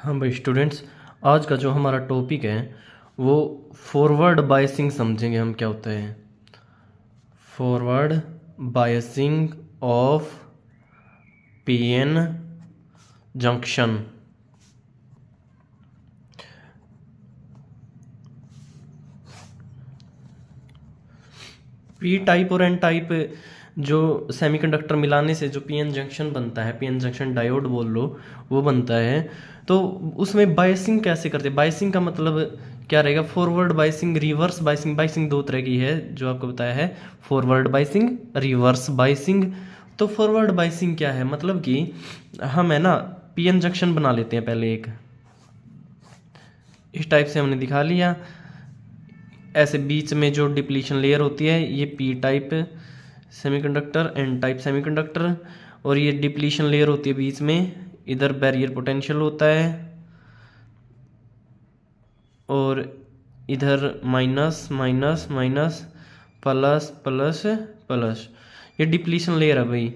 हाँ भाई स्टूडेंट्स, आज का जो हमारा टॉपिक है वो फॉरवर्ड बायसिंग समझेंगे हम क्या होता है। Forward biasing of PN junction. P type और एन टाइप जो सेमीकंडक्टर मिलाने से जो पीएन जंक्शन बनता है, पीएन जंक्शन डायोड बोल लो, वो बनता है। तो उसमें बायसिंग कैसे करते हैं? बायसिंग का मतलब क्या रहेगा? Forward biasing, reverse biasing. Biasing दो तरह की है जो आपको बताया है, फॉरवर्ड बायसिंग, रिवर्स बायसिंग। तो फॉरवर्ड बायसिंग क्या है? मतलब कि हम है ना पीएन जंक्शन बना लेते हैं पहले एक, इस टाइप से हमने दिखा लिया। ऐसे बीच में जो डिप्लीशन लेयर होती है ये P type semiconductor, N type semiconductor, और ये डिप्लीशन लेयर होती है बीच में। इधर बैरियर पोटेंशियल होता है और इधर minus minus minus plus plus plus. ये डिप्लीशन लेयर है भाई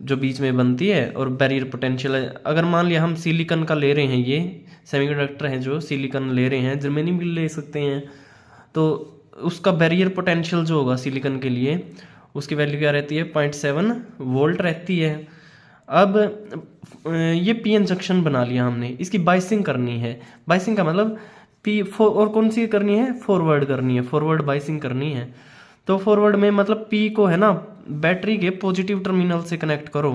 जो बीच में बनती है, और बैरियर पोटेंशियल है। अगर मान लिया हम सिलिकॉन का ले रहे हैं, ये सेमीकंडक्टर है जो सिलिकॉन ले रहे हैं, जर्मेनियम भी ले सकते हैं, तो उसका बैरियर पोटेंशियल जो होगा सिलिकॉन के लिए, उसकी वैल्यू क्या रहती है? 0.7 वोल्ट रहती है। अब ये पीएन जंक्शन बना लिया हमने, इसकी बाइसिंग करनी है। बाइसिंग का मतलब और कौन सी करनी है? फॉरवर्ड करनी है, फॉरवर्ड बाइसिंग करनी है। तो फॉरवर्ड में मतलब पी को है ना बैटरी के पॉजिटिव टर्मिनल से कनेक्ट करो,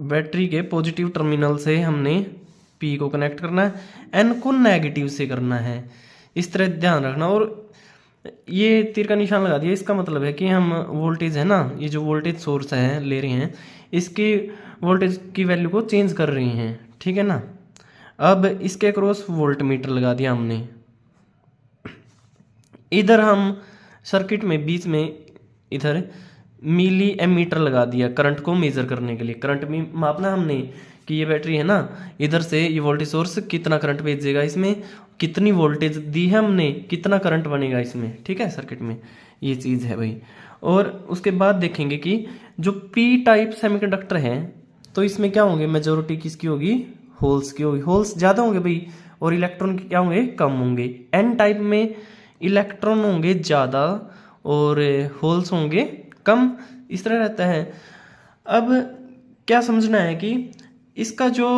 बैटरी के पॉजिटिव टर्मिनल से हमने पी को कनेक्ट करना है, एन को नेगेटिव से करना है। इस तरह ध्यान रखना। और ये तीर का निशान लगा दिया, इसका मतलब है कि हम वोल्टेज है ना, ये जो वोल्टेज सोर्स है ले रहे हैं, इसकी वोल्टेज की वैल्यू को चेंज कर रहे हैं, ठीक है ना। अब इसके क्रॉस वोल्ट मीटर लगा दिया हमने। इधर हम सर्किट में बीच में इधर मिली एमीटर लगा दिया करंट को मेजर करने के लिए। करंट में मापना हमने कि ये बैटरी है ना, इधर से ये वोल्टेज सोर्स कितना करंट भेजेगा, इसमें कितनी वोल्टेज दी है हमने, कितना करंट बनेगा इसमें, ठीक है, सर्किट में। ये चीज़ है भाई। और उसके बाद देखेंगे कि जो पी टाइप सेमीकंडक्टर है तो इसमें क्या होंगे? मेजोरिटी किसकी होगी? होल्स की होगी। होल्स ज़्यादा होंगे भाई और इलेक्ट्रॉन क्या होंगे? कम होंगे। एन टाइप में इलेक्ट्रॉन होंगे ज़्यादा और होल्स होंगे कम, इस तरह रहता है। अब क्या समझना है कि इसका जो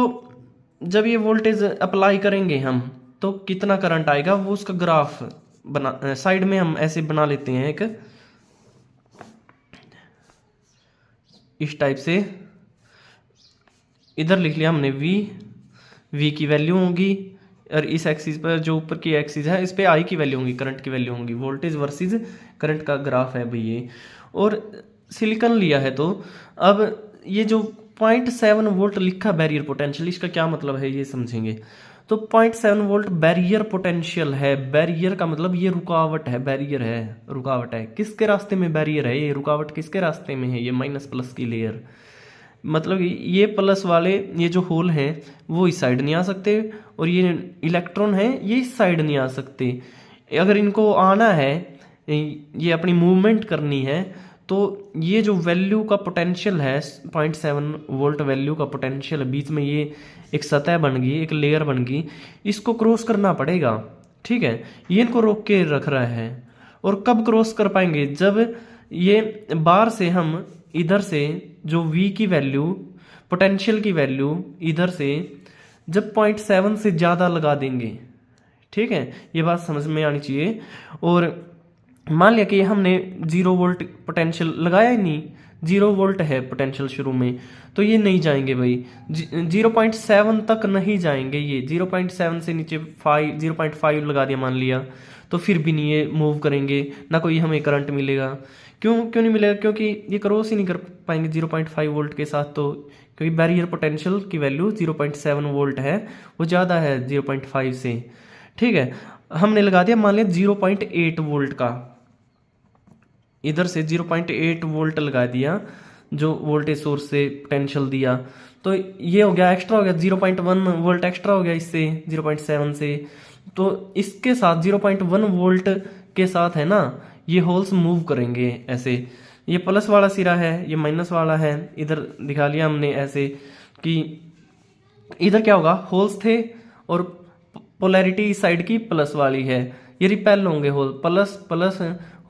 जब ये वोल्टेज अप्लाई करेंगे हम तो कितना करंट आएगा, वो उसका ग्राफ बना साइड में हम ऐसे बना लेते हैं एक, इस टाइप से। इधर लिख लिया हमने वी की वैल्यू होगी, और इस एक्सिस पर जो ऊपर की एक्सिस है इस पे आई की वैल्यू होगी, करंट की वैल्यू होगी। वोल्टेज वर्सेस करंट का ग्राफ है भाई ये। और सिलिकॉन लिया है तो अब ये जो 0.7 वोल्ट लिखा बैरियर पोटेंशियल, इसका क्या मतलब है ये समझेंगे। तो 0.7 वोल्ट बैरियर पोटेंशियल है। बैरियर का मतलब ये रुकावट है, बैरियर है, रुकावट है। किसके रास्ते में बैरियर है? ये रुकावट किसके रास्ते में है? ये माइनस प्लस की लेयर। मतलब ये प्लस वाले ये जो होल हैं वो इस साइड नहीं आ सकते, और ये इलेक्ट्रॉन है ये इस साइड नहीं आ सकते। अगर इनको आना है, ये अपनी मूवमेंट करनी है, तो ये जो वैल्यू का पोटेंशियल है 0.7 वोल्ट वैल्यू का पोटेंशियल है, बीच में ये एक सतह बन गई, एक लेयर बन गई, इसको क्रॉस करना पड़ेगा, ठीक है। ये इनको रोक के रख रहा है। और कब क्रॉस कर पाएंगे? जब ये बाहर से हम इधर से जो V की वैल्यू, पोटेंशियल की वैल्यू इधर से जब 0.7 से ज़्यादा लगा देंगे, ठीक है, ये बात समझ में आनी चाहिए। और मान लिया कि हमने 0 वोल्ट पोटेंशियल लगाया ही नहीं, 0 वोल्ट है पोटेंशियल शुरू में, तो ये नहीं जाएंगे भाई, 0.7 तक नहीं जाएंगे। ये 0.7 से नीचे 0.5 लगा दिया मान लिया, तो फिर भी नहीं ये मूव करेंगे, ना कोई हमें करंट मिलेगा। क्यों नहीं मिलेगा? क्योंकि ये क्रॉस ही नहीं कर पाएंगे 0.5 वोल्ट के साथ, तो क्योंकि बैरियर पोटेंशियल की वैल्यू 0.7 वोल्ट है, वो ज़्यादा है 0.5 से, ठीक है। हमने लगा दिया मान लिया 0.8 वोल्ट का, इधर से 0.8 वोल्ट लगा दिया जो वोल्टेज सोर्स से पोटेंशियल दिया, तो ये हो गया एक्स्ट्रा, हो गया 0.1 वोल्ट एक्स्ट्रा हो गया इससे 0.7 से। तो इसके साथ 0.1 वोल्ट के साथ है ना ये होल्स मूव करेंगे ऐसे। ये प्लस वाला सिरा है, ये माइनस वाला है, इधर दिखा लिया हमने ऐसे कि इधर क्या होगा, होल्स थे और पोलैरिटी इस साइड की प्लस वाली है, ये रिपेल होंगे होल, प्लस प्लस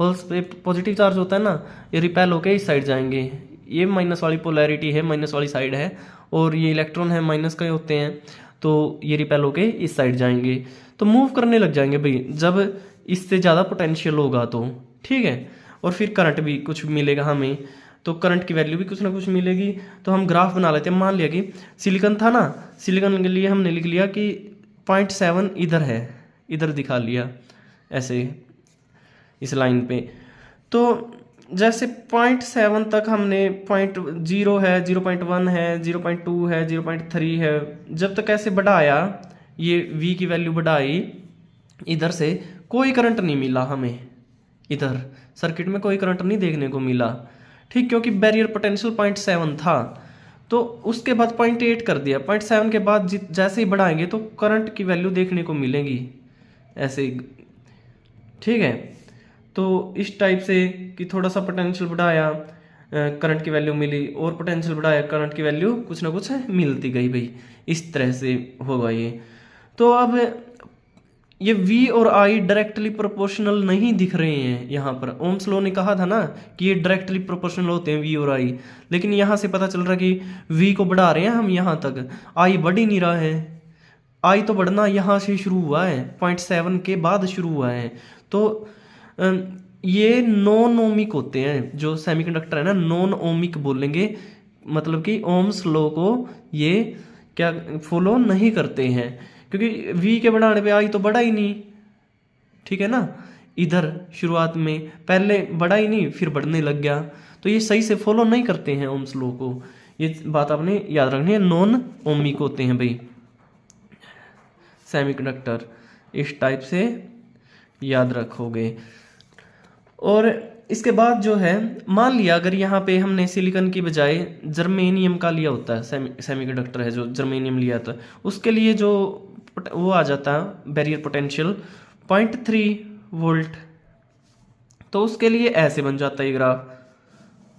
होल्स पे पॉजिटिव चार्ज होता है ना, ये रिपेल होके इस साइड जाएंगे, ये माइनस वाली पोलैरिटी है, माइनस वाली साइड है, और ये इलेक्ट्रॉन है माइनस के होते हैं, तो ये रिपेल होके इस साइड जाएंगे, तो मूव करने लग जाएंगे भाई जब इससे ज़्यादा पोटेंशियल होगा तो, ठीक है। और फिर करंट भी कुछ मिलेगा हमें, तो करंट की वैल्यू भी कुछ ना कुछ मिलेगी। तो हम ग्राफ बना लेते हैं, मान लिया कि सिलिकॉन था ना, सिलिकॉन के लिए हमने लिख लिया कि 0.7 इधर है, इधर दिखा लिया ऐसे इस लाइन पे। तो जैसे 0.7 तक हमने 0.0 है, 0.1 है, 0.2 है, 0.3 है, जब तक ऐसे बढ़ाया, ये V की वैल्यू बढ़ाई, इधर से कोई करंट नहीं मिला हमें, इधर सर्किट में कोई करंट नहीं देखने को मिला, ठीक, क्योंकि बैरियर पोटेंशियल 0.7 था। तो उसके बाद 0.8 कर दिया, 0.7 के बाद जैसे ही बढ़ाएंगे तो करंट की वैल्यू देखने को मिलेगी ऐसे ही, ठीक है। तो इस टाइप से कि थोड़ा सा पोटेंशियल बढ़ाया, करंट की वैल्यू मिली, और पोटेंशियल बढ़ाया, करंट की वैल्यू कुछ ना कुछ मिलती गई भाई, इस तरह से होगा ये। तो अब ये V और I डायरेक्टली प्रोपोर्शनल नहीं दिख रहे हैं यहाँ पर। ओम्स लॉ ने कहा था ना कि ये डायरेक्टली प्रोपोर्शनल होते हैं V और I, लेकिन यहाँ से पता चल रहा है कि V को बढ़ा रहे हैं हम यहाँ तक, I बढ़ ही नहीं रहा है। I तो बढ़ना यहाँ से शुरू हुआ है, 0.7 के बाद शुरू हुआ है। तो ये नॉन ओमिक होते हैं, जो सेमीकंडक्टर है ना, नॉन ओमिक बोलेंगे, मतलब कि ओम्स लॉ को ये क्या फॉलो नहीं करते हैं, क्योंकि V के बढ़ाने पे I तो बढ़ा ही नहीं, ठीक है ना। इधर शुरुआत में पहले बढ़ा ही नहीं, फिर बढ़ने लग गया, तो ये सही से फॉलो नहीं करते हैं ओम्स लॉ को, ये बात आपने याद रखनी है। नॉन ओमिक होते हैं भाई सेमीकंडक्टर, इस टाइप से याद रखोगे। और इसके बाद जो है, मान लिया अगर यहाँ पे हमने सिलिकॉन की बजाय जर्मेनियम का लिया होता है, सेमीकंडक्टर है जो जर्मेनियम लिया था, उसके लिए जो वो आ जाता है बैरियर पोटेंशियल 0.3 वोल्ट, तो उसके लिए ऐसे बन जाता है ग्राफ।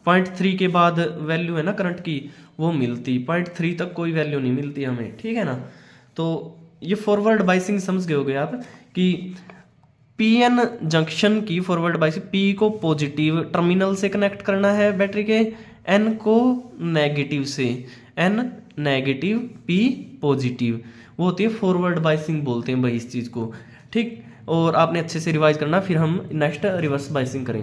0.3 के बाद वैल्यू है ना करंट की, वो मिलती, 0.3 तक कोई वैल्यू नहीं मिलती हमें, ठीक है ना। तो ये फॉरवर्ड बाइसिंग समझ गए होगे आप कि पीएन जंक्शन की फॉरवर्ड बाइसिंग, पी को पॉजिटिव टर्मिनल से कनेक्ट करना है बैटरी के, एन को नेगेटिव से, एन नेगेटिव पी पॉजिटिव, वो होती है फॉरवर्ड बाइसिंग बोलते हैं भाई इस चीज़ को, ठीक। और आपने अच्छे से रिवाइज करना, फिर हम नेक्स्ट रिवर्स बाइसिंग करेंगे।